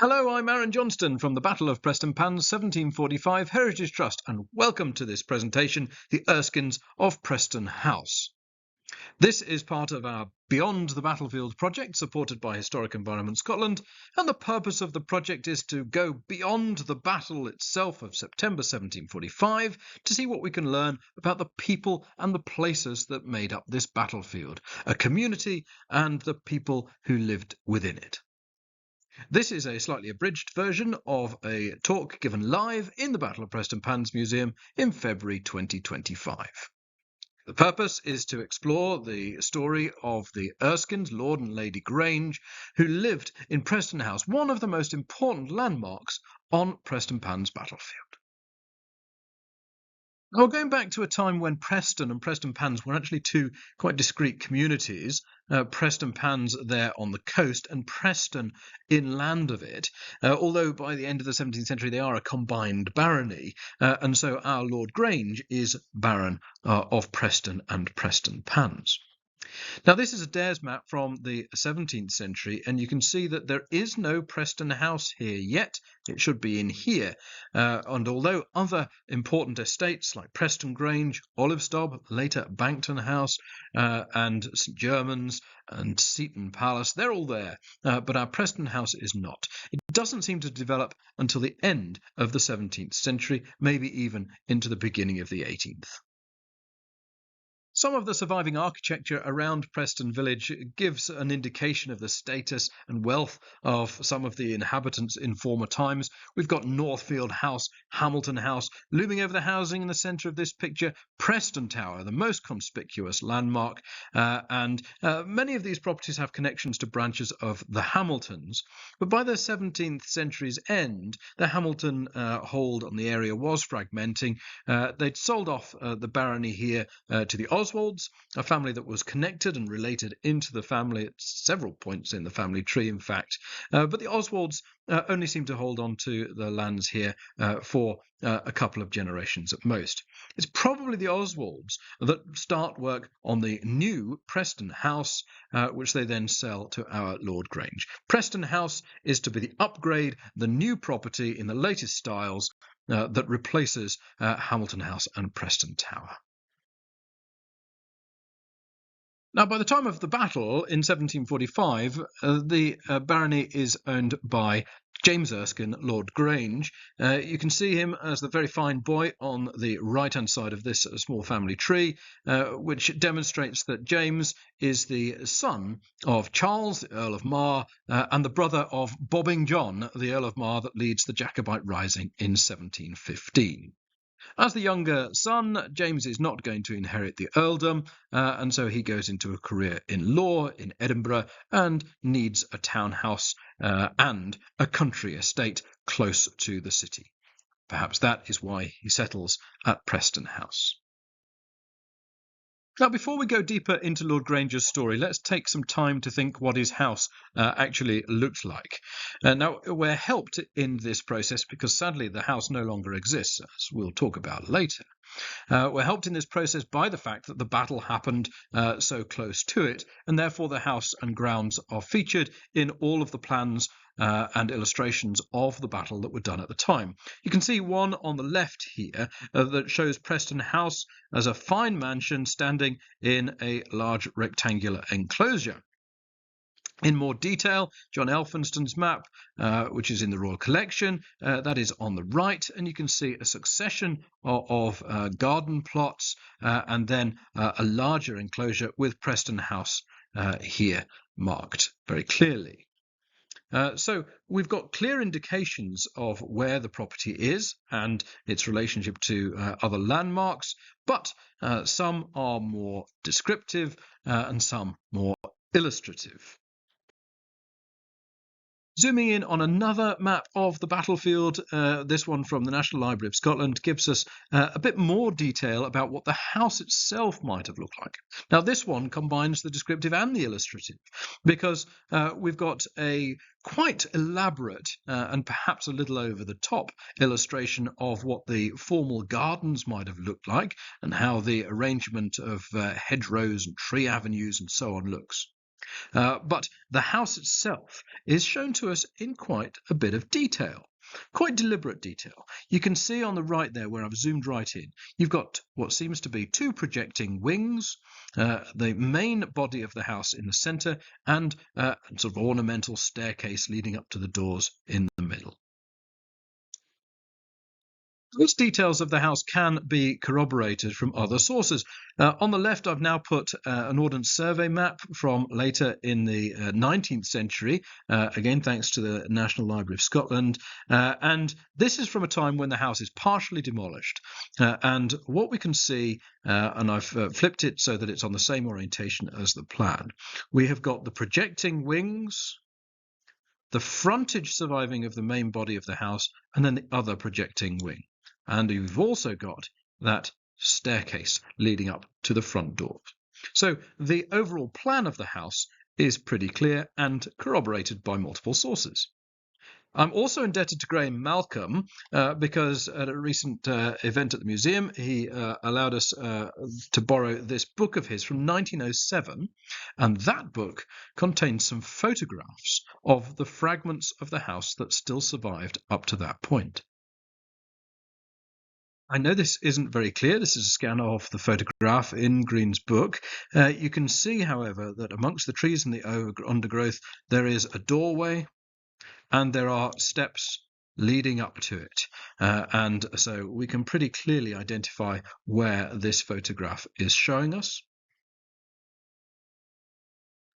Hello, I'm Aaron Johnston from the Battle of Prestonpans 1745 Heritage Trust, and welcome to this presentation, The Erskines of Preston House. This is part of our Beyond the Battlefield project, supported by Historic Environment Scotland, and the purpose of the project is to go beyond the battle itself of September 1745 to see what we can learn about the people and the places that made up this battlefield, a community and the people who lived within it. This is a slightly abridged version of a talk given live in the Battle of Prestonpans Museum in February 2025. The purpose is to explore the story of the Erskines, Lord and Lady Grange, who lived in Preston House, one of the most important landmarks on Prestonpans battlefield. Now, going back to a time when Preston and Prestonpans were actually two quite discrete communities, Prestonpans there on the coast and Preston inland of it, although by the end of the 17th century they are a combined barony, and so our Lord Grange is Baron of Preston and Prestonpans. Now, this is a Dares map from the 17th century, and you can see that there is no Preston House here yet. It should be in here. And although other important estates like Preston Grange, Olivestob, later Bankton House, and St Germans and Seaton Palace, they're all there, but our Preston House is not. It doesn't seem to develop until the end of the 17th century, maybe even into the beginning of the 18th. Some of the surviving architecture around Preston village gives an indication of the status and wealth of some of the inhabitants in former times. We've got Northfield House, Hamilton House, looming over the housing in the centre of this picture, Preston Tower, the most conspicuous landmark, and many of these properties have connections to branches of the Hamiltons. But by the 17th century's end, the Hamilton hold on the area was fragmenting. They'd sold off the barony here to the Oswalds, a family that was connected and related into the family at several points in the family tree, in fact. But the Oswalds only seem to hold on to the lands here for a couple of generations at most. It's probably the Oswalds that start work on the new Preston House, which they then sell to our Lord Grange. Preston House is to be the upgrade, the new property in the latest styles that replaces Hamilton House and Preston Tower. Now, by the time of the battle in 1745, the barony is owned by James Erskine, Lord Grange. You can see him as the very fine boy on the right-hand side of this small family tree, which demonstrates that James is the son of Charles, the Earl of Mar, and the brother of Bobbing John, the Earl of Mar that leads the Jacobite rising in 1715. As the younger son, James is not going to inherit the earldom, and so he goes into a career in law in Edinburgh and needs a townhouse and a country estate close to the city. Perhaps that is why he settles at Preston House. Now, before we go deeper into Lord Grange's story, let's take some time to think what his house actually looked like. Now, we're helped in this process because sadly the house no longer exists, as we'll talk about later. We're helped in this process by the fact that the battle happened so close to it, and therefore the house and grounds are featured in all of the plans and illustrations of the battle that were done at the time. You can see one on the left here that shows Preston House as a fine mansion standing in a large rectangular enclosure. In more detail, John Elphinstone's map, which is in the Royal Collection, that is on the right, and you can see a succession of garden plots and then a larger enclosure with Preston House here marked very clearly. So we've got clear indications of where the property is and its relationship to other landmarks, but some are more descriptive and some more illustrative. Zooming in on another map of the battlefield, this one from the National Library of Scotland gives us a bit more detail about what the house itself might have looked like. Now, this one combines the descriptive and the illustrative because we've got a quite elaborate and perhaps a little over the top illustration of what the formal gardens might have looked like and how the arrangement of hedgerows and tree avenues and so on looks. But the house itself is shown to us in quite a bit of detail, quite deliberate detail. You can see on the right there, where I've zoomed right in, you've got what seems to be two projecting wings, the main body of the house in the centre, and a sort of ornamental staircase leading up to the doors in the middle. Those details of the house can be corroborated from other sources. On the left, I've now put an Ordnance Survey map from later in the 19th century, again thanks to the National Library of Scotland. And this is from a time when the house is partially demolished. And what we can see, and I've flipped it so that it's on the same orientation as the plan, we have got the projecting wings, the frontage surviving of the main body of the house, and then the other projecting wing. And you've also got that staircase leading up to the front door. So the overall plan of the house is pretty clear and corroborated by multiple sources. I'm also indebted to Graham Malcolm because at a recent event at the museum, he allowed us to borrow this book of his from 1907, and that book contains some photographs of the fragments of the house that still survived up to that point. I know this isn't very clear. This is a scan of the photograph in Green's book. You can see, however, that amongst the trees and the undergrowth, there is a doorway and there are steps leading up to it. And so we can pretty clearly identify where this photograph is showing us.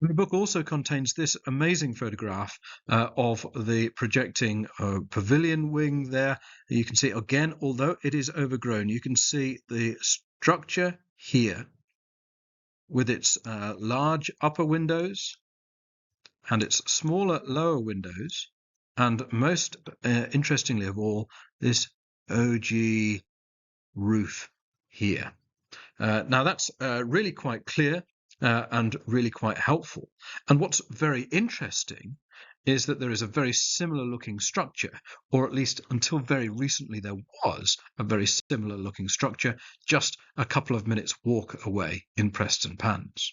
The book also contains this amazing photograph of the projecting pavilion wing there. You can see, again, although it is overgrown, you can see the structure here with its large upper windows and its smaller lower windows. And most interestingly of all, this OG roof here. Now that's really quite clear and really quite helpful. And what's very interesting is that there is a very similar looking structure, or at least until very recently there was a very similar looking structure just a couple of minutes walk away in Prestonpans.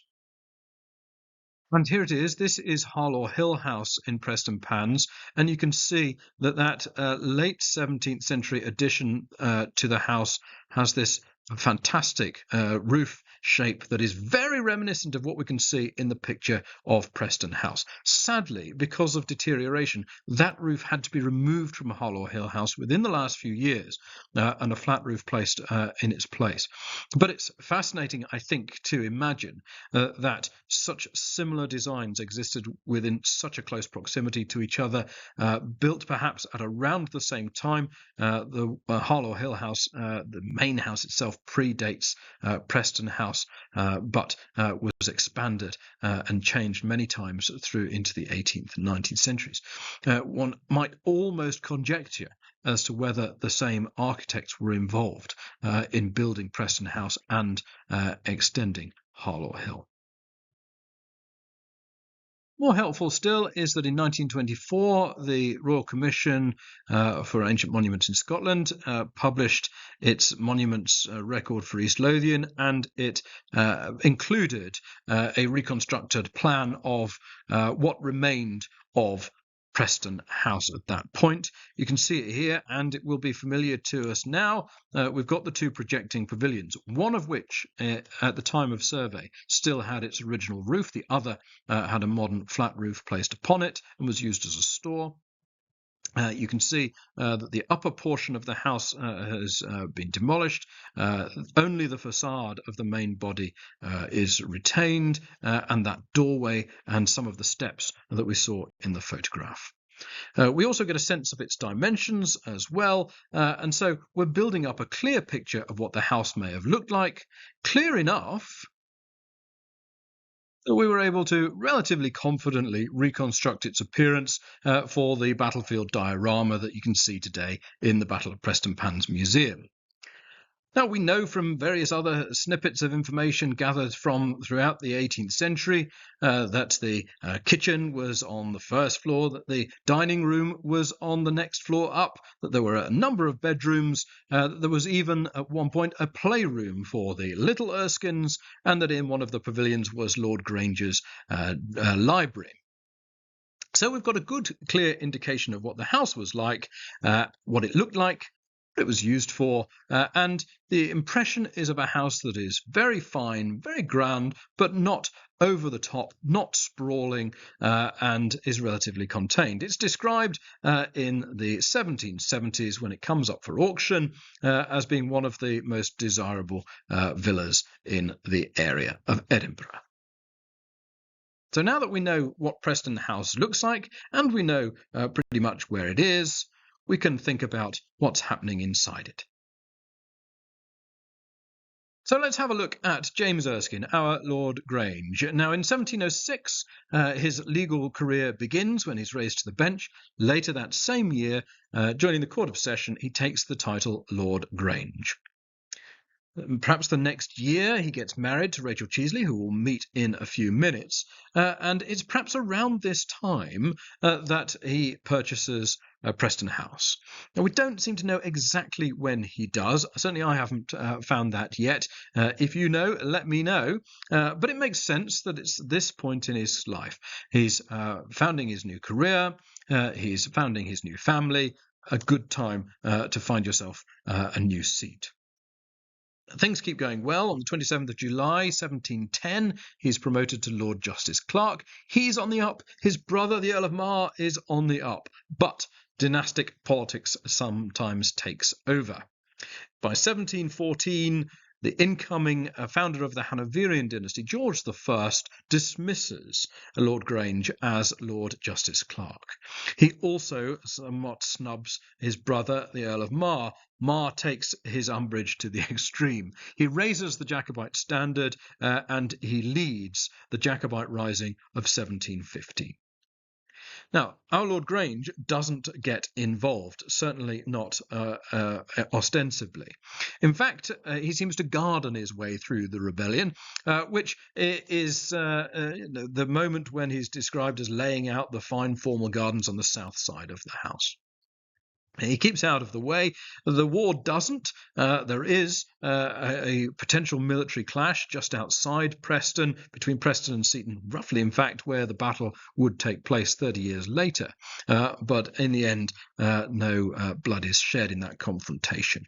And here it is. This is Harlaw Hill House in Prestonpans, and you can see that late 17th century addition to the house has this fantastic roof shape that is very reminiscent of what we can see in the picture of Preston House. Sadly, because of deterioration, that roof had to be removed from Harlaw Hill House within the last few years and a flat roof placed in its place. But it's fascinating, I think, to imagine that such similar designs existed within such a close proximity to each other, built perhaps at around the same time. The Harlaw Hill House, the main house itself, predates Preston House, but was expanded and changed many times through into the 18th and 19th centuries. One might almost conjecture as to whether the same architects were involved in building Preston House and extending Harlaw Hill. More helpful still is that in 1924, the Royal Commission for Ancient Monuments in Scotland published its monuments record for East Lothian, and it included a reconstructed plan of what remained of Preston House at that point. You can see it here, and it will be familiar to us now. We've got the two projecting pavilions, one of which at the time of survey still had its original roof. The other had a modern flat roof placed upon it and was used as a store. You can see that the upper portion of the house has been demolished. Only the facade of the main body is retained, and that doorway and some of the steps that we saw in the photograph. We also get a sense of its dimensions as well, and so we're building up a clear picture of what the house may have looked like, clear enough that we were able to relatively confidently reconstruct its appearance for the battlefield diorama that you can see today in the Battle of Prestonpans Museum. Now, we know from various other snippets of information gathered from throughout the 18th century that the kitchen was on the first floor, that the dining room was on the next floor up, that there were a number of bedrooms, that there was even at one point a playroom for the little Erskines, and that in one of the pavilions was Lord Grange's library. So we've got a good, clear indication of what the house was like, what it looked like, what it was used for, and the impression is of a house that is very fine, very grand, but not over the top, not sprawling, and is relatively contained. It's described in the 1770s when it comes up for auction as being one of the most desirable villas in the area of Edinburgh. So now that we know what Preston House looks like, and we know pretty much where it is, we can think about what's happening inside it. So let's have a look at James Erskine, our Lord Grange. Now, in 1706, his legal career begins when he's raised to the bench. Later that same year, joining the Court of Session, he takes the title Lord Grange. Perhaps the next year he gets married to Rachel Cheesley, who we'll meet in a few minutes. And it's perhaps around this time that he purchases Preston House. Now, we don't seem to know exactly when he does. Certainly I haven't found that yet. If you know, let me know. But it makes sense that it's this point in his life. He's founding his new career. He's founding his new family. A good time to find yourself a new seat. Things keep going well. On the 27th of July, 1710, he's promoted to Lord Justice Clerk. He's on the up. His brother, the Earl of Mar, is on the up. But dynastic politics sometimes takes over. By 1714, the incoming founder of the Hanoverian dynasty, George I, dismisses Lord Grange as Lord Justice Clerk. He also somewhat snubs his brother, the Earl of Mar. Mar takes his umbrage to the extreme. He raises the Jacobite standard and he leads the Jacobite rising of 1715. Now, our Lord Grange doesn't get involved, certainly not ostensibly. In fact, he seems to garden his way through the rebellion, which is the moment when he's described as laying out the fine formal gardens on the south side of the house. He keeps out of the way. The war doesn't. There is a potential military clash just outside Preston, between Preston and Seaton, roughly, in fact, where the battle would take place 30 years later. But in the end, no blood is shed in that confrontation.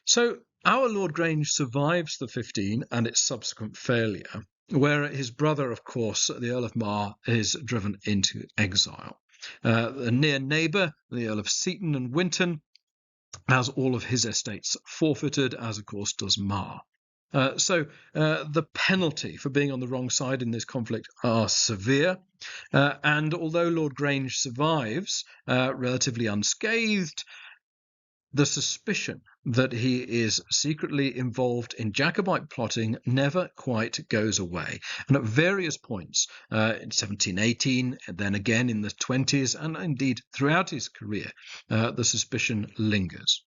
So our Lord Grange survives the 15 and its subsequent failure, where his brother, of course, the Earl of Mar, is driven into exile. A near neighbour, the Earl of Seaton and Winton, has all of his estates forfeited, as of course does Mar. So the penalty for being on the wrong side in this conflict are severe. And although Lord Grange survives relatively unscathed, the suspicion that he is secretly involved in Jacobite plotting never quite goes away. And at various points, in 1718, and then again in the 20s, and indeed throughout his career, the suspicion lingers.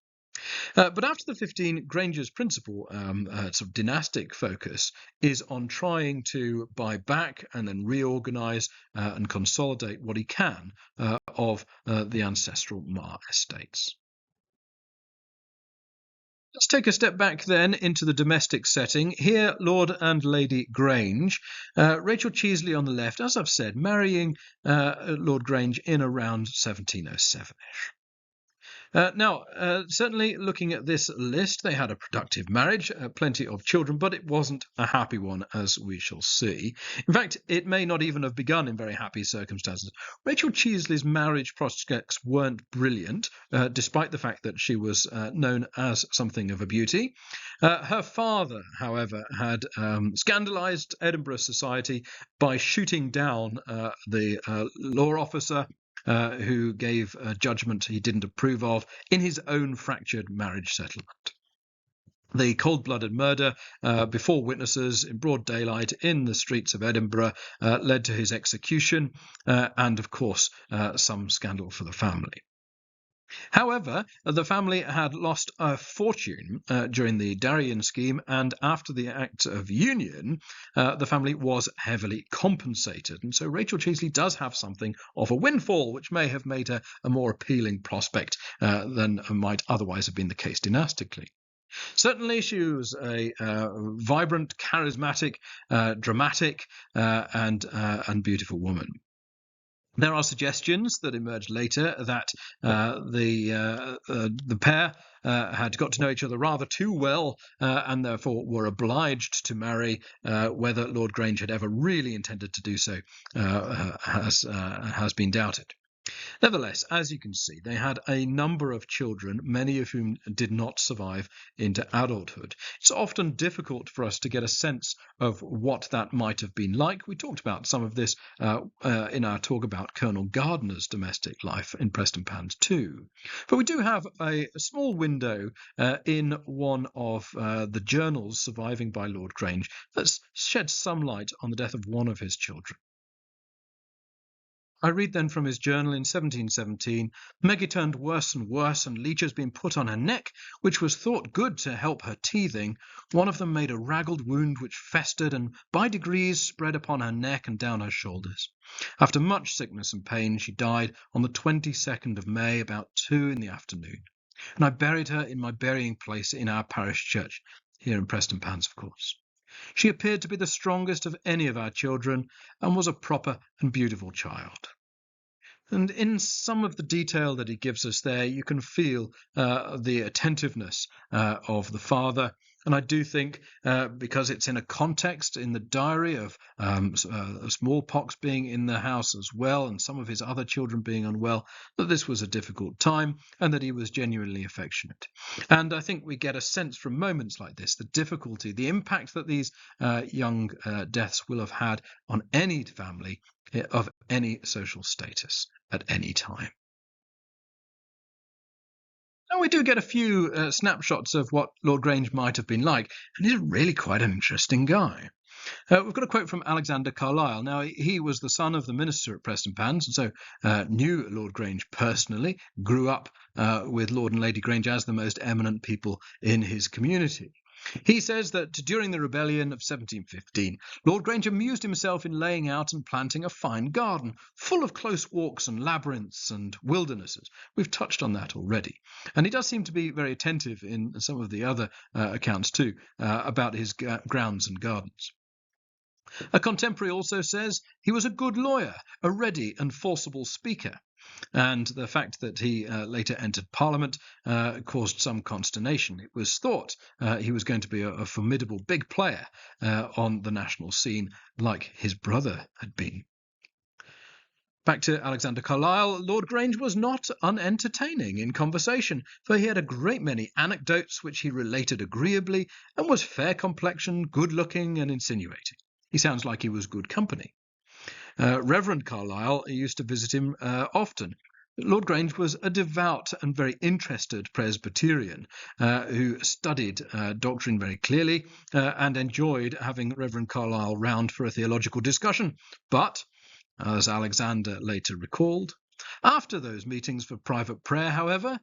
But after the 15, Granger's principal sort of dynastic focus is on trying to buy back and then reorganise and consolidate what he can of the ancestral Mar estates. Let's take a step back then into the domestic setting. Here, Lord and Lady Grange. Rachel Cheesley on the left, as I've said, marrying Lord Grange in around 1707-ish. Now, certainly looking at this list, they had a productive marriage, plenty of children, but it wasn't a happy one, as we shall see. In fact, it may not even have begun in very happy circumstances. Rachel Cheesley's marriage prospects weren't brilliant, despite the fact that she was known as something of a beauty. Her father, however, had scandalised Edinburgh society by shooting down the law officer who gave a judgment he didn't approve of in his own fractured marriage settlement. The cold-blooded murder before witnesses in broad daylight in the streets of Edinburgh led to his execution and, of course, some scandal for the family. However, the family had lost a fortune during the Darien scheme, and after the Act of Union, the family was heavily compensated. And so Rachel Cheesley does have something of a windfall, which may have made her a more appealing prospect than might otherwise have been the case dynastically. Certainly, she was a vibrant, charismatic, dramatic, and beautiful woman. There are suggestions that emerged later that the pair had got to know each other rather too well, and therefore were obliged to marry. Whether Lord Grange had ever really intended to do so has been doubted. Nevertheless, as you can see, they had a number of children, many of whom did not survive into adulthood. It's often difficult for us to get a sense of what that might have been like. We talked about some of this in our talk about Colonel Gardiner's domestic life in Prestonpans too. But we do have a small window in one of the journals surviving by Lord Grange that sheds some light on the death of one of his children. I read then from his journal in 1717, Meggie turned worse and worse, and leeches being put on her neck, which was thought good to help her teething. One of them made a raggled wound which festered, and by degrees spread upon her neck and down her shoulders. After much sickness and pain, she died on the 22nd of May, about 2 in the afternoon. And I buried her in my burying place in our parish church, here in Prestonpans, of course. She appeared to be the strongest of any of our children, and was a proper and beautiful child. And in some of the detail that he gives us there, you can feel the attentiveness of the father. And I do think, because it's in a context in the diary of smallpox being in the house as well, and some of his other children being unwell, that this was a difficult time and that he was genuinely affectionate. And I think we get a sense from moments like this, the difficulty, the impact that these young deaths will have had on any family of any social status at any time. Now, we do get a few snapshots of what Lord Grange might have been like, and he's really quite an interesting guy. We've got a quote from Alexander Carlyle. Now, he was the son of the minister at Prestonpans, and so knew Lord Grange personally, grew up with Lord and Lady Grange as the most eminent people in his community. He says that during the rebellion of 1715, Lord Grange amused himself in laying out and planting a fine garden, full of close walks and labyrinths and wildernesses. We've touched on that already. And he does seem to be very attentive in some of the other accounts too, about his grounds and gardens. A contemporary also says he was a good lawyer, a ready and forcible speaker. And the fact that he later entered Parliament caused some consternation. It was thought he was going to be a formidable big player on the national scene, like his brother had been. Back to Alexander Carlyle, Lord Grange was not unentertaining in conversation, for he had a great many anecdotes which he related agreeably, and was fair-complexioned, good-looking, and insinuating. He sounds like he was good company. Reverend Carlyle used to visit him often. Lord Grange was a devout and very interested Presbyterian who studied doctrine very clearly and enjoyed having Reverend Carlyle round for a theological discussion. But, as Alexander later recalled, after those meetings for private prayer, however,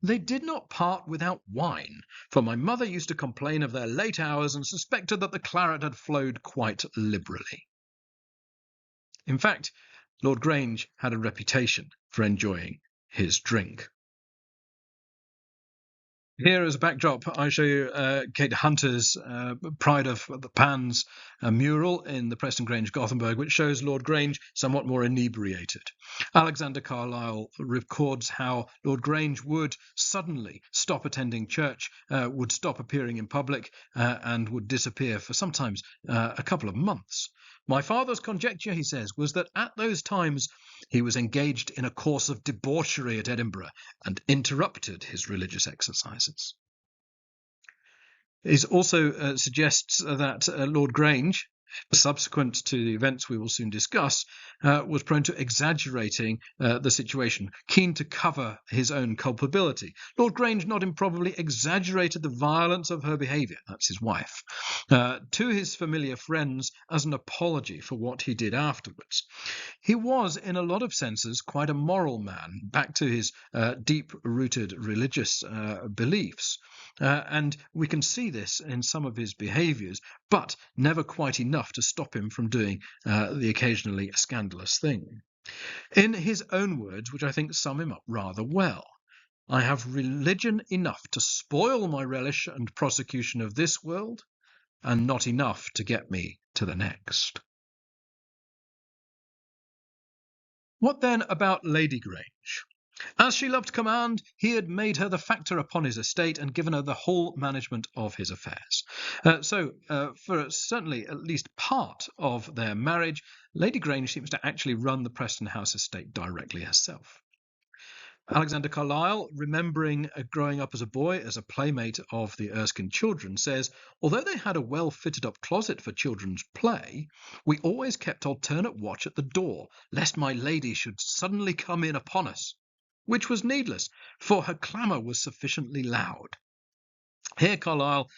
they did not part without wine, for my mother used to complain of their late hours and suspected that the claret had flowed quite liberally. In fact, Lord Grange had a reputation for enjoying his drink. Here as a backdrop, I show you Kate Hunter's Pride of the Pans mural in the Preston Grange, Gothenburg, which shows Lord Grange somewhat more inebriated. Alexander Carlyle records how Lord Grange would suddenly stop attending church, would stop appearing in public, and would disappear for sometimes a couple of months. My father's conjecture, he says, was that at those times he was engaged in a course of debauchery at Edinburgh and interrupted his religious exercises. He also suggests that Lord Grange, subsequent to the events we will soon discuss, was prone to exaggerating the situation, keen to cover his own culpability. Lord Grange not improbably exaggerated the violence of her behaviour, that's his wife, to his familiar friends as an apology for what he did afterwards. He was, in a lot of senses, quite a moral man, back to his deep-rooted religious beliefs. And we can see this in some of his behaviours, but never quite enough to stop him from doing the occasionally scandalous thing. In his own words, which I think sum him up rather well, "I have religion enough to spoil my relish and prosecution of this world, and not enough to get me to the next." What then about Lady Grange? As she loved command, he had made her the factor upon his estate and given her the whole management of his affairs. For certainly at least part of their marriage, Lady Grange seems to actually run the Preston House estate directly herself. Alexander Carlyle, remembering growing up as a boy as a playmate of the Erskine children, says, "Although they had a well-fitted-up closet for children's play, we always kept alternate watch at the door, lest my lady should suddenly come in upon us, which was needless, for her clamour was sufficiently loud." Here Carlyle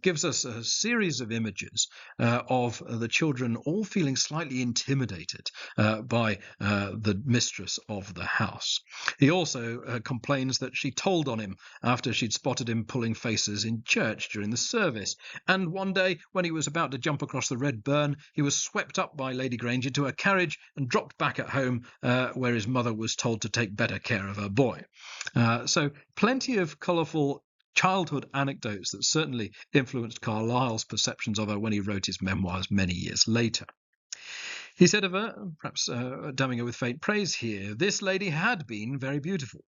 gives us a series of images of the children all feeling slightly intimidated by the mistress of the house. He also complains that she told on him after she'd spotted him pulling faces in church during the service. And one day, when he was about to jump across the red burn, he was swept up by Lady Grange into a carriage and dropped back at home where his mother was told to take better care of her boy. So plenty of colourful childhood anecdotes that certainly influenced Carlyle's perceptions of her when he wrote his memoirs many years later. He said of her, perhaps damning her with faint praise here, "This lady had been very beautiful,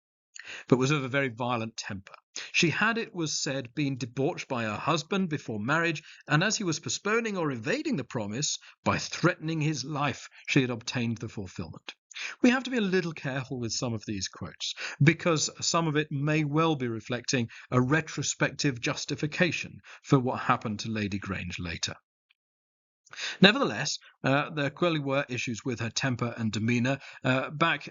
but was of a very violent temper. She had, it was said, been debauched by her husband before marriage, and as he was postponing or evading the promise, by threatening his life, she had obtained the fulfilment." We have to be a little careful with some of these quotes, because some of it may well be reflecting a retrospective justification for what happened to Lady Grange later. Nevertheless, there clearly were issues with her temper and demeanour. Back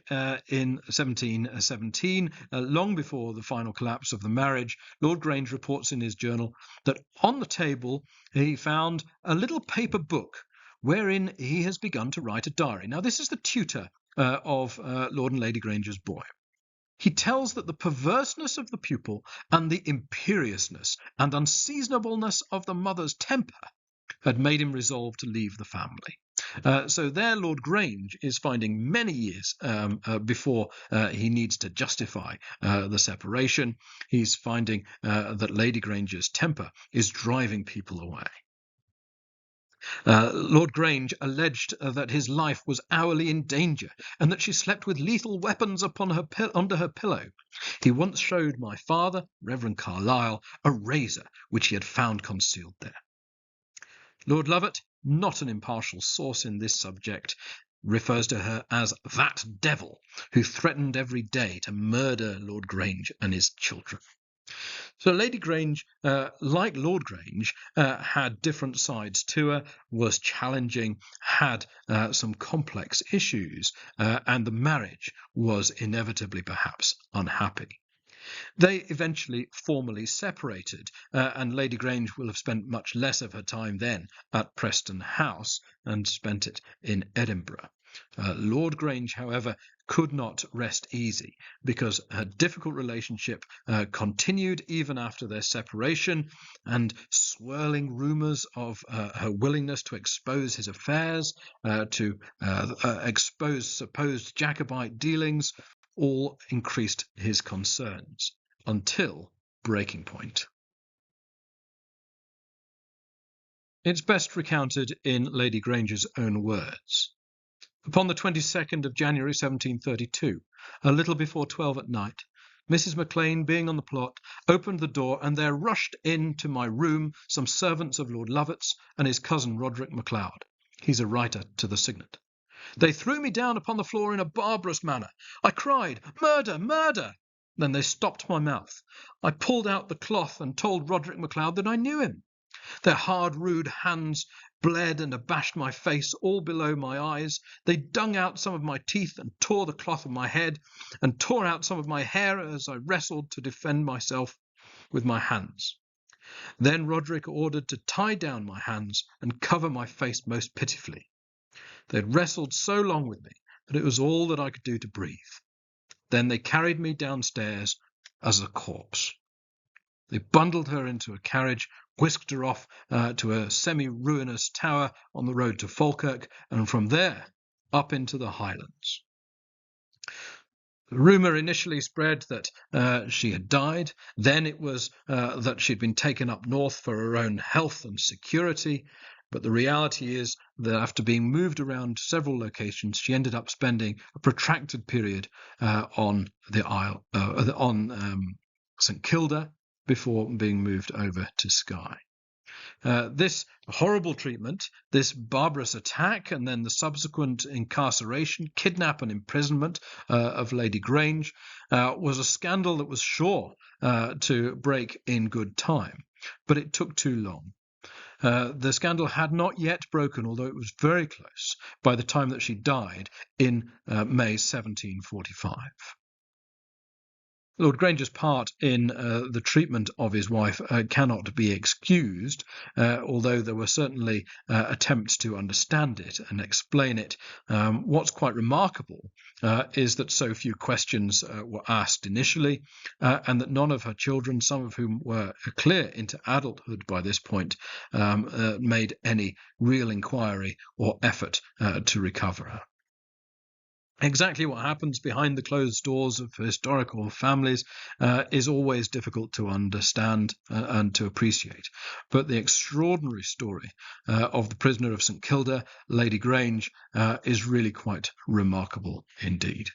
in 1717, long before the final collapse of the marriage, Lord Grange reports in his journal that on the table he found a little paper book wherein he has begun to write a diary. Now, this is the tutor of Lord and Lady Grange's boy. He tells that the perverseness of the pupil and the imperiousness and unseasonableness of the mother's temper had made him resolve to leave the family. So there Lord Grange is finding many years before he needs to justify the separation. He's finding that Lady Grange's temper is driving people away. Lord Grange alleged that his life was hourly in danger, and that she slept with lethal weapons under her pillow. He once showed my father, Reverend Carlyle, a razor which he had found concealed there. Lord Lovat, not an impartial source in this subject, refers to her as that devil who threatened every day to murder Lord Grange and his children. So Lady Grange, like Lord Grange, had different sides to her, was challenging, had some complex issues, and the marriage was inevitably perhaps unhappy. They eventually formally separated, and Lady Grange will have spent much less of her time then at Preston House and spent it in Edinburgh. Lord Grange, however, could not rest easy, because her difficult relationship continued even after their separation, and swirling rumours of her willingness to expose his affairs, to expose supposed Jacobite dealings, all increased his concerns, until breaking point. It's best recounted in Lady Grange's own words. Upon the 22nd of January 1732, a little before 12 at night, Mrs. Maclean, being on the plot, opened the door, and there rushed into my room some servants of Lord Lovat's and his cousin Roderick MacLeod. He's a writer to the signet. They threw me down upon the floor in a barbarous manner. I cried, "Murder! Murder!" Then they stopped my mouth. I pulled out the cloth and told Roderick MacLeod that I knew him. Their hard, rude hands bled and abashed my face all below my eyes. They dug out some of my teeth and tore the cloth of my head and tore out some of my hair as I wrestled to defend myself with my hands. Then Roderick ordered to tie down my hands and cover my face most pitifully. They had wrestled so long with me that it was all that I could do to breathe. Then they carried me downstairs as a corpse. They bundled her into a carriage, whisked her off to a semi-ruinous tower on the road to Falkirk, and from there up into the Highlands. The rumour initially spread that she had died. Then it was that she'd been taken up north for her own health and security. But the reality is that after being moved around several locations, she ended up spending a protracted period on the Isle, on St Kilda, before being moved over to Skye. This horrible treatment, this barbarous attack, and then the subsequent incarceration, kidnap and imprisonment of Lady Grange was a scandal that was sure to break in good time, but it took too long. The scandal had not yet broken, although it was very close, by the time that she died in May 1745. Lord Grange's part in the treatment of his wife cannot be excused, although there were certainly attempts to understand it and explain it. What's quite remarkable is that so few questions were asked initially, and that none of her children, some of whom were clear into adulthood by this point, made any real inquiry or effort to recover her. Exactly what happens behind the closed doors of historical families is always difficult to understand and to appreciate. But the extraordinary story of the prisoner of St Kilda, Lady Grange, is really quite remarkable indeed.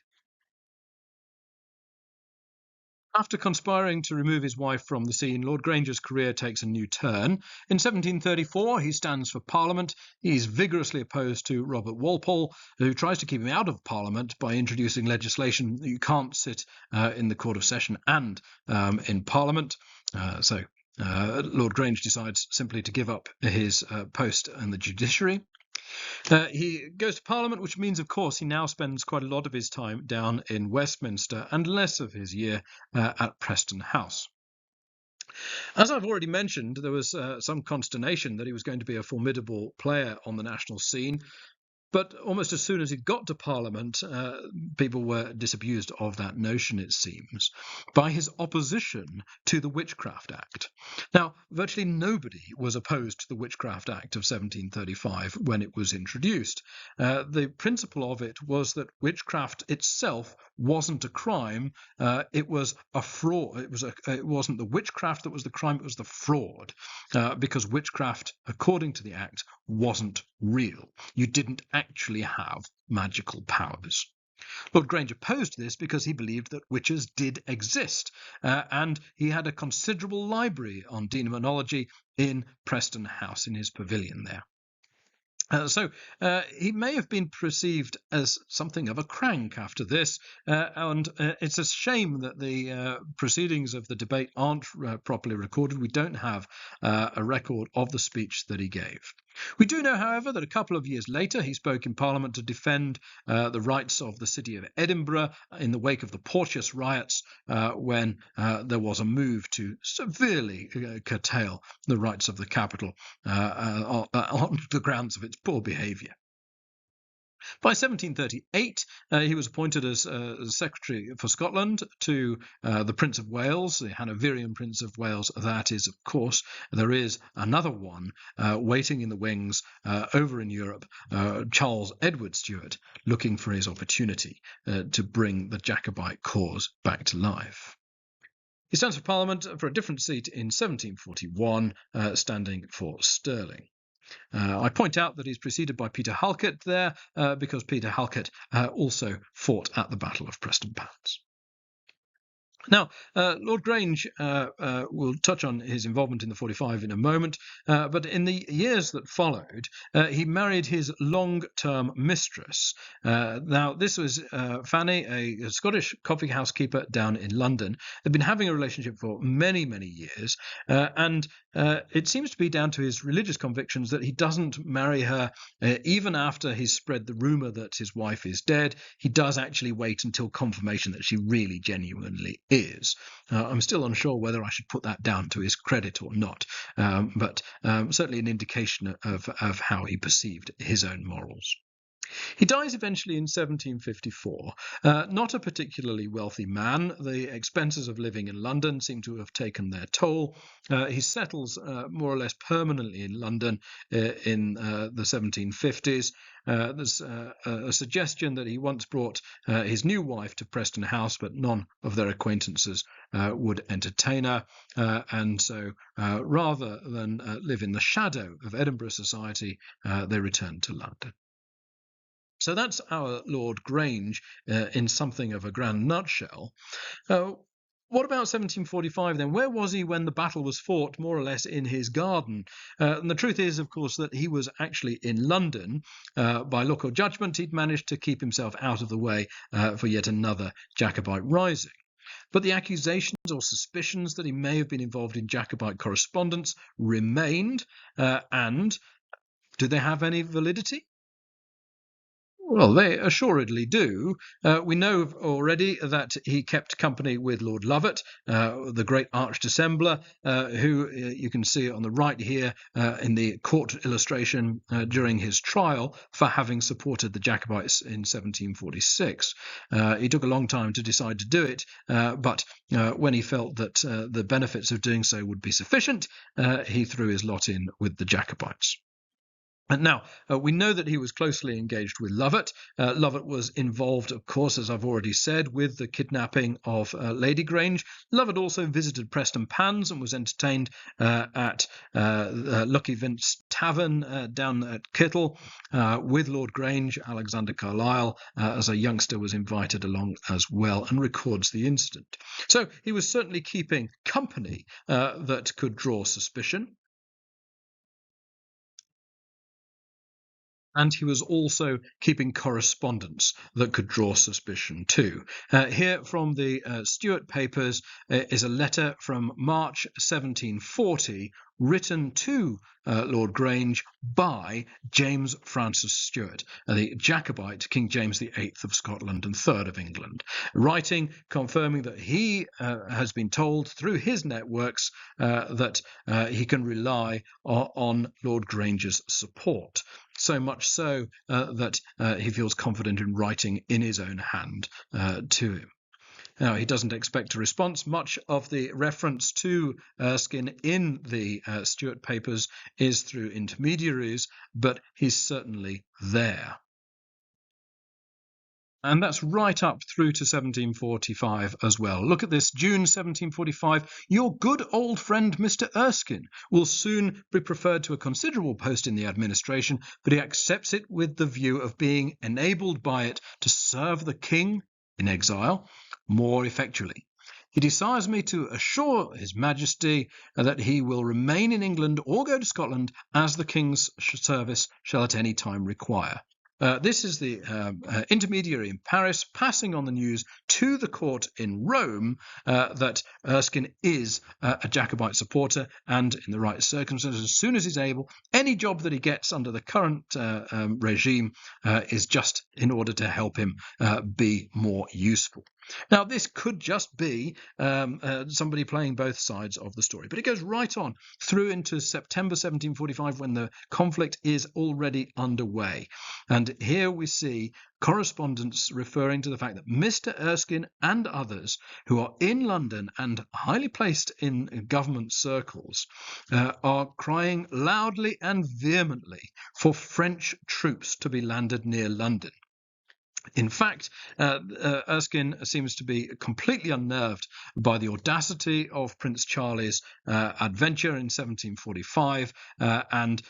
After conspiring to remove his wife from the scene, Lord Grange's career takes a new turn. In 1734, he stands for Parliament. He's vigorously opposed to Robert Walpole, who tries to keep him out of Parliament by introducing legislation that you can't sit in the Court of Session and in Parliament. So Lord Grange decides simply to give up his post in the judiciary. He goes to Parliament, which means, of course, he now spends quite a lot of his time down in Westminster and less of his year at Preston House. As I've already mentioned, there was some consternation that he was going to be a formidable player on the national scene. But almost as soon as he got to Parliament, people were disabused of that notion, it seems, by his opposition to the Witchcraft Act. Now, virtually nobody was opposed to the Witchcraft Act of 1735 when it was introduced. The principle of it was that witchcraft itself wasn't a crime. It was a fraud. It wasn't the witchcraft that was the crime, it was the fraud, because witchcraft, according to the Act, wasn't real. You didn't actually have magical powers. Lord Grange opposed this because he believed that witches did exist, and he had a considerable library on demonology in Preston House, in his pavilion there. So he may have been perceived as something of a crank after this, and it's a shame that the proceedings of the debate aren't properly recorded. We don't have a record of the speech that he gave. We do know, however, that a couple of years later he spoke in Parliament to defend the rights of the city of Edinburgh in the wake of the Porteous riots, when there was a move to severely curtail the rights of the capital on the grounds of its poor behaviour. By 1738, he was appointed as Secretary for Scotland to the Prince of Wales, the Hanoverian Prince of Wales. That is, of course, there is another one waiting in the wings over in Europe, Charles Edward Stuart, looking for his opportunity to bring the Jacobite cause back to life. He stands for Parliament for a different seat in 1741, standing for Stirling. I point out that he's preceded by Peter Halket there, because Peter Halket also fought at the Battle of Prestonpans. Now, Lord Grange will touch on his involvement in the 45 in a moment, but in the years that followed, he married his long-term mistress. Now, this was Fanny, a Scottish coffee house keeper down in London. They'd been having a relationship for many, many years, and it seems to be down to his religious convictions that he doesn't marry her even after he's spread the rumour that his wife is dead. He does actually wait until confirmation that she really genuinely is. I'm still unsure whether I should put that down to his credit or not, but certainly an indication of how he perceived his own morals. He dies eventually in 1754, not a particularly wealthy man. The expenses of living in London seem to have taken their toll. He settles more or less permanently in London in the 1750s. There's a suggestion that he once brought his new wife to Preston House, but none of their acquaintances would entertain her. And so rather than live in the shadow of Edinburgh society, they returned to London. So that's our Lord Grange in something of a grand nutshell. What about 1745 then? Where was he when the battle was fought, more or less in his garden? And the truth is, of course, that he was actually in London. By look or judgment, he'd managed to keep himself out of the way for yet another Jacobite rising. But the accusations or suspicions that he may have been involved in Jacobite correspondence remained, and do they have any validity? Well, they assuredly do. We know already that he kept company with Lord Lovat, the great arch-dissembler, who you can see on the right here in the court illustration during his trial for having supported the Jacobites in 1746. He took a long time to decide to do it, but when he felt that the benefits of doing so would be sufficient, he threw his lot in with the Jacobites. And now, we know that he was closely engaged with Lovat. Lovat was involved, of course, as I've already said, with the kidnapping of Lady Grange. Lovat also visited Prestonpans and was entertained at Lucky Vince's Tavern down at Kittle with Lord Grange. Alexander Carlyle, as a youngster, was invited along as well and records the incident. So he was certainly keeping company that could draw suspicion. And he was also keeping correspondence that could draw suspicion too. Here from the Stuart papers is a letter from March 1740 written to Lord Grange by James Francis Stuart, the Jacobite King James VIII of Scotland and III of England, writing confirming that he has been told through his networks that he can rely on Lord Grange's support. So much so that he feels confident in writing in his own hand to him. Now, he doesn't expect a response. Much of the reference to Erskine in the Stuart papers is through intermediaries, but he's certainly there. And that's right up through to 1745 as well. Look at this, June 1745. Your good old friend Mr. Erskine will soon be preferred to a considerable post in the administration, but he accepts it with the view of being enabled by it to serve the king in exile more effectually. He desires me to assure His Majesty that he will remain in England or go to Scotland as the king's service shall at any time require. This is the intermediary in Paris passing on the news to the court in Rome that Erskine is a Jacobite supporter and, in the right circumstances, as soon as he's able, any job that he gets under the current regime is just in order to help him be more useful. Now, this could just be somebody playing both sides of the story, but it goes right on through into September 1745 when the conflict is already underway. And here we see correspondence referring to the fact that Mr. Erskine and others who are in London and highly placed in government circles are crying loudly and vehemently for French troops to be landed near London. In fact, Erskine seems to be completely unnerved by the audacity of Prince Charlie's adventure in 1745, and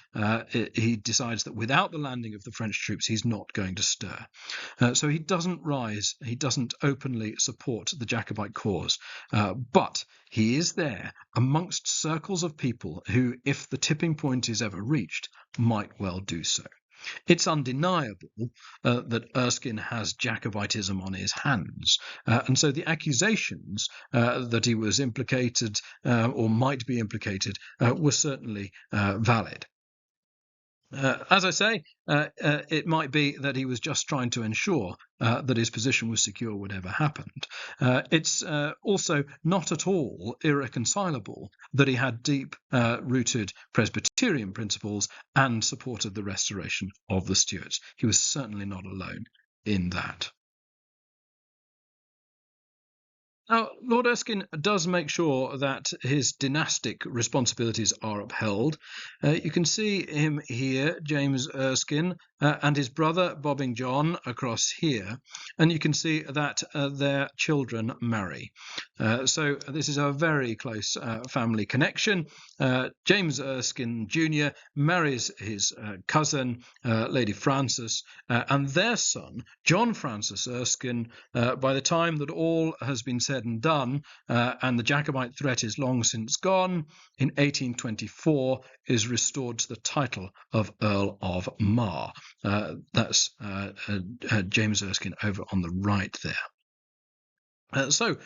he decides that without the landing of the French troops, he's not going to stir. So he doesn't rise, he doesn't openly support the Jacobite cause, but he is there amongst circles of people who, if the tipping point is ever reached, might well do so. It's undeniable that Erskine has Jacobitism on his hands, and so the accusations that he was implicated or might be implicated were certainly valid. As I say, it might be that he was just trying to ensure that his position was secure whatever happened. It's also not at all irreconcilable that he had deep-rooted Presbyterian principles and supported the restoration of the Stuarts. He was certainly not alone in that. Now, Lord Erskine does make sure that his dynastic responsibilities are upheld. You can see him here, James Erskine, and his brother Bobbing John across here, and you can see that their children marry. So this is a very close family connection. James Erskine Jr. marries his cousin, Lady Frances, and their son, John Francis Erskine, by the time that all has been said and done, and the Jacobite threat is long since gone, in 1824 is restored to the title of Earl of Mar. That's James Erskine over on the right there. So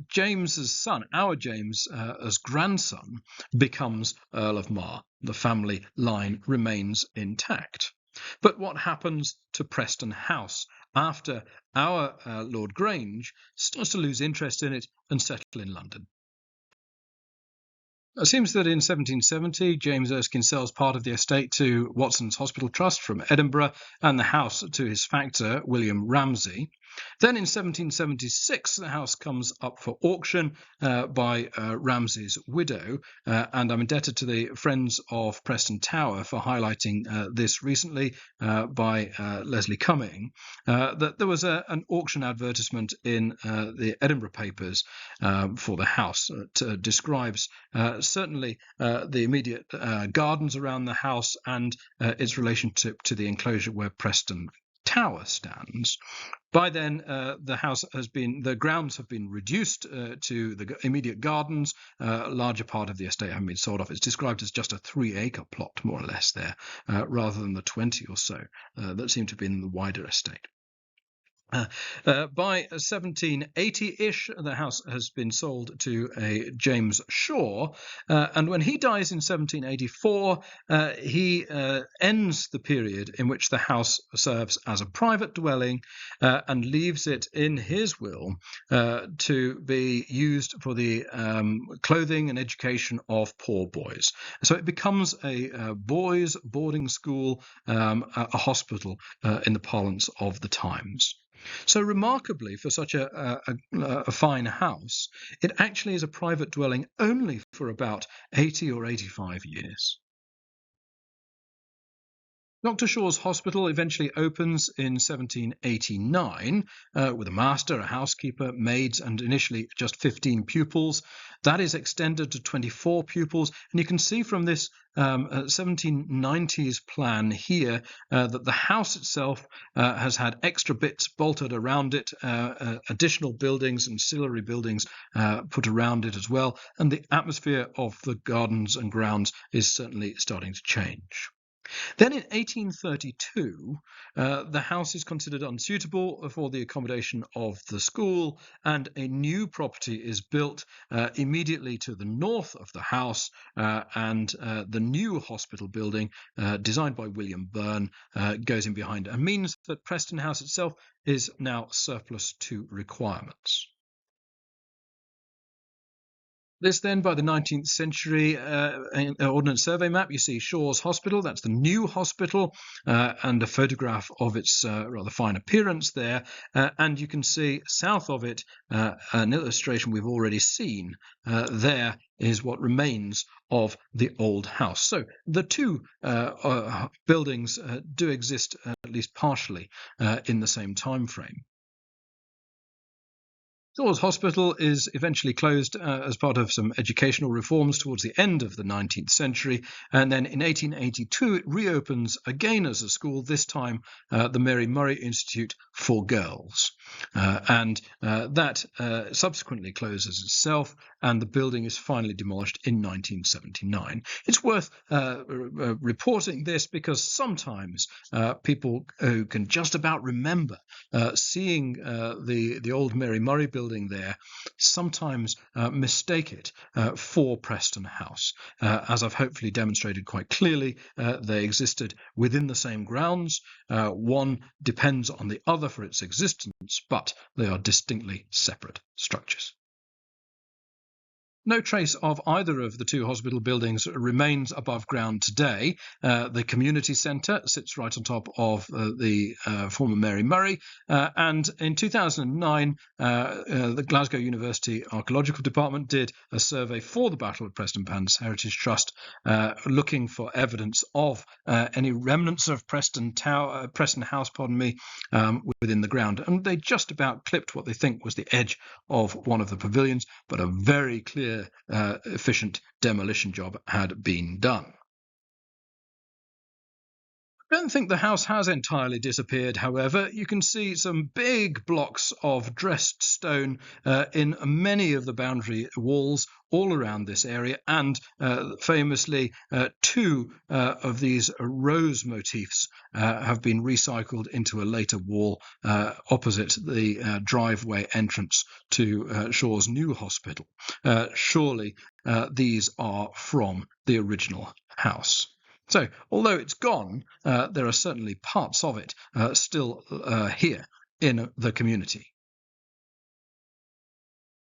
James's son, our James, as grandson, becomes Earl of Mar. The family line remains intact. But what happens to Preston House after our Lord Grange starts to lose interest in it and settle in London? It seems that in 1770, James Erskine sells part of the estate to Watson's Hospital Trust from Edinburgh and the house to his factor, William Ramsay. Then in 1776, the house comes up for auction by Ramsay's widow, and I'm indebted to the Friends of Preston Tower for highlighting this recently by Leslie Cumming, that there was an auction advertisement in the Edinburgh papers for the house that describes certainly the immediate gardens around the house and its relationship to the enclosure where Preston Tower stands. By then, the grounds have been reduced to the immediate gardens. A larger part of the estate having been sold off. It's described as just a 3-acre plot, more or less, there, rather than the 20 or so that seem to have been in the wider estate. By 1780-ish, the house has been sold to a James Shaw, and when he dies in 1784, he ends the period in which the house serves as a private dwelling and leaves it in his will to be used for the clothing and education of poor boys. So it becomes a boys' boarding school, a hospital in the parlance of the times. So remarkably, for such a fine house, it actually is a private dwelling only for about 80 or 85 years. Dr. Shaw's Hospital eventually opens in 1789 with a master, a housekeeper, maids, and initially just 15 pupils. That is extended to 24 pupils, and you can see from this 1790s plan here that the house itself has had extra bits bolted around it, additional buildings, ancillary buildings put around it as well, and the atmosphere of the gardens and grounds is certainly starting to change. Then in 1832, the house is considered unsuitable for the accommodation of the school, and a new property is built immediately to the north of the house, and the new hospital building, designed by William Byrne, goes in behind and means that Preston House itself is now surplus to requirements. This then, by the 19th century Ordnance Survey map, you see Shaw's Hospital. That's the new hospital, and a photograph of its rather fine appearance there. And you can see south of it an illustration we've already seen. There is what remains of the old house. So the two buildings do exist, at least partially, in the same time frame. Shaw's Hospital is eventually closed as part of some educational reforms towards the end of the 19th century, and then in 1882 it reopens again as a school, this time the Mary Murray Institute for Girls. And that subsequently closes itself, and the building is finally demolished in 1979. It's worth reporting this because sometimes people who can just about remember seeing the old Mary Murray building there sometimes mistake it for Preston House. As I've hopefully demonstrated quite clearly, they existed within the same grounds. One depends on the other for its existence, but they are distinctly separate structures. No trace of either of the two hospital buildings remains above ground today. The community centre sits right on top of the former Mary Murray, and in 2009 the Glasgow University Archaeological Department did a survey for the Battle of Prestonpans Heritage Trust, looking for evidence of any remnants of Preston House, within the ground, and they just about clipped what they think was the edge of one of the pavilions, but a very clear efficient demolition job had been done. I don't think the house has entirely disappeared, however. You can see some big blocks of dressed stone in many of the boundary walls all around this area, and famously two of these rose motifs have been recycled into a later wall opposite the driveway entrance to Shaw's new hospital. Surely these are from the original house. So, although it's gone, there are certainly parts of it still here in the community.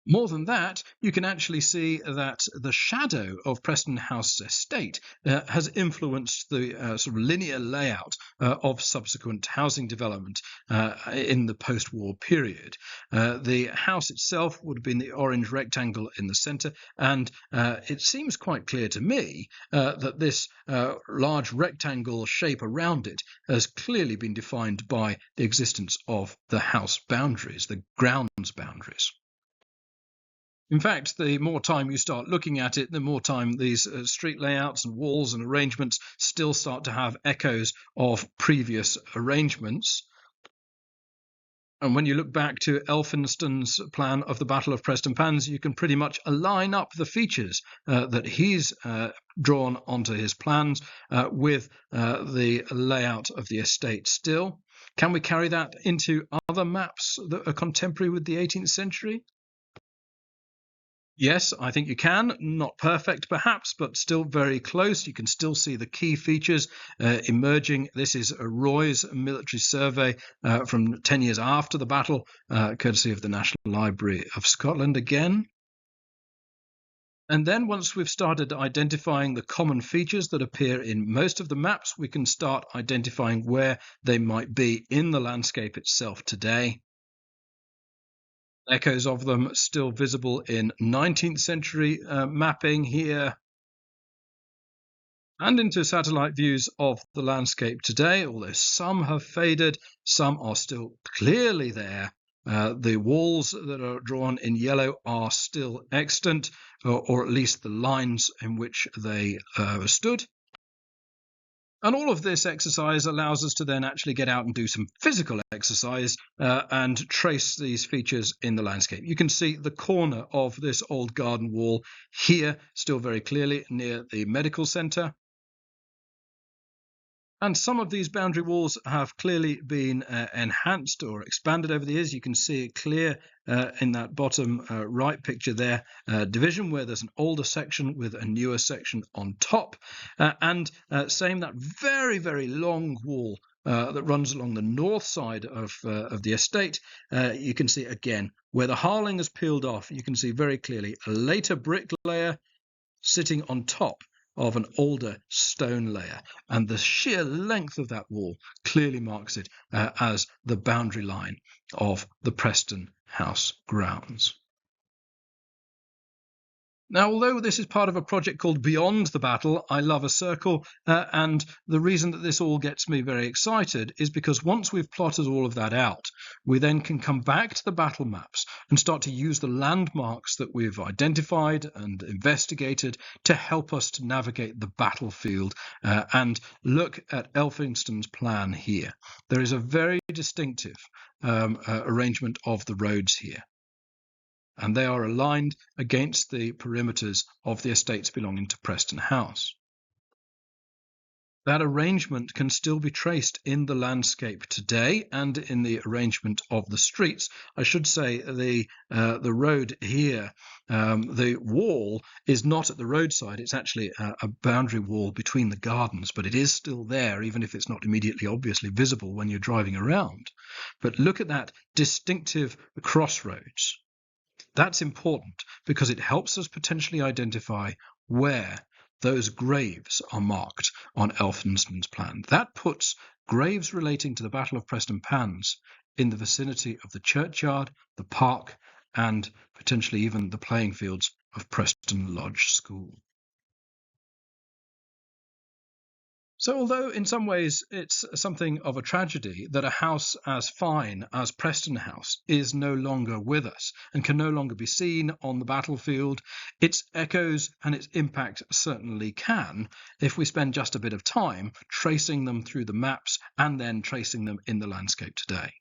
More than that, you can actually see that the shadow of Preston House estate has influenced the sort of linear layout of subsequent housing development in the post-war period. The house itself would have been the orange rectangle in the centre, and it seems quite clear to me that this large rectangle shape around it has clearly been defined by the existence of the house boundaries, the grounds boundaries. In fact, the more time you start looking at it, the more time these street layouts and walls and arrangements still start to have echoes of previous arrangements. And when you look back to Elphinstone's plan of the Battle of Prestonpans, you can pretty much align up the features that he's drawn onto his plans with the layout of the estate still. Can we carry that into other maps that are contemporary with the 18th century? Yes, I think you can. Not perfect, perhaps, but still very close. You can still see the key features emerging. This is a Roy's military survey from 10 years after the battle, courtesy of the National Library of Scotland again. And then once we've started identifying the common features that appear in most of the maps, we can start identifying where they might be in the landscape itself today. Echoes of them still visible in 19th century mapping here, and into satellite views of the landscape today. Although some have faded, some are still clearly there. The walls that are drawn in yellow are still extant, or at least the lines in which they stood. And all of this exercise allows us to then actually get out and do some physical exercise and trace these features in the landscape. You can see the corner of this old garden wall here, still very clearly near the medical centre. And some of these boundary walls have clearly been enhanced or expanded over the years. You can see it clear in that bottom right picture there, division where there's an older section with a newer section on top. And same, that very, very long wall that runs along the north side of the estate. You can see again where the harling has peeled off. You can see very clearly a later bricklayer sitting on top of an older stone layer, and the sheer length of that wall clearly marks it as the boundary line of the Preston House grounds. Now, although this is part of a project called Beyond the Battle, I love a circle, and the reason that this all gets me very excited is because once we've plotted all of that out, we then can come back to the battle maps and start to use the landmarks that we've identified and investigated to help us to navigate the battlefield and look at Elphinstone's plan here. There is a very distinctive arrangement of the roads here, and they are aligned against the perimeters of the estates belonging to Preston House. That arrangement can still be traced in the landscape today and in the arrangement of the streets. I should say the road here, the wall is not at the roadside. It's actually a boundary wall between the gardens, but it is still there, even if it's not immediately obviously visible when you're driving around. But look at that distinctive crossroads. That's important because it helps us potentially identify where those graves are marked on Elphinstone's plan. That puts graves relating to the Battle of Prestonpans in the vicinity of the churchyard, the park, and potentially even the playing fields of Preston Lodge School. So although in some ways it's something of a tragedy that a house as fine as Preston House is no longer with us and can no longer be seen on the battlefield, its echoes and its impact certainly can if we spend just a bit of time tracing them through the maps and then tracing them in the landscape today.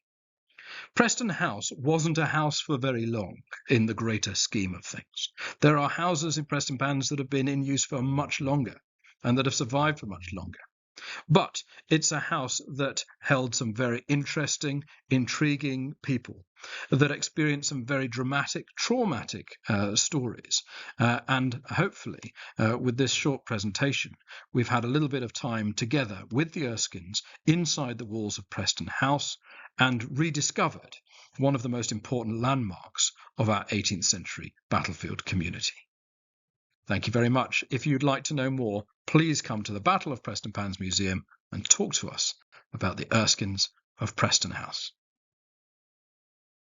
Preston House wasn't a house for very long in the greater scheme of things. There are houses in Prestonpans that have been in use for much longer and that have survived for much longer. But it's a house that held some very interesting, intriguing people that experienced some very dramatic, traumatic stories. And hopefully, with this short presentation, we've had a little bit of time together with the Erskines inside the walls of Preston House and rediscovered one of the most important landmarks of our 18th century battlefield community. Thank you very much. If you'd like to know more, please come to the Battle of Prestonpans Museum and talk to us about the Erskines of Preston House.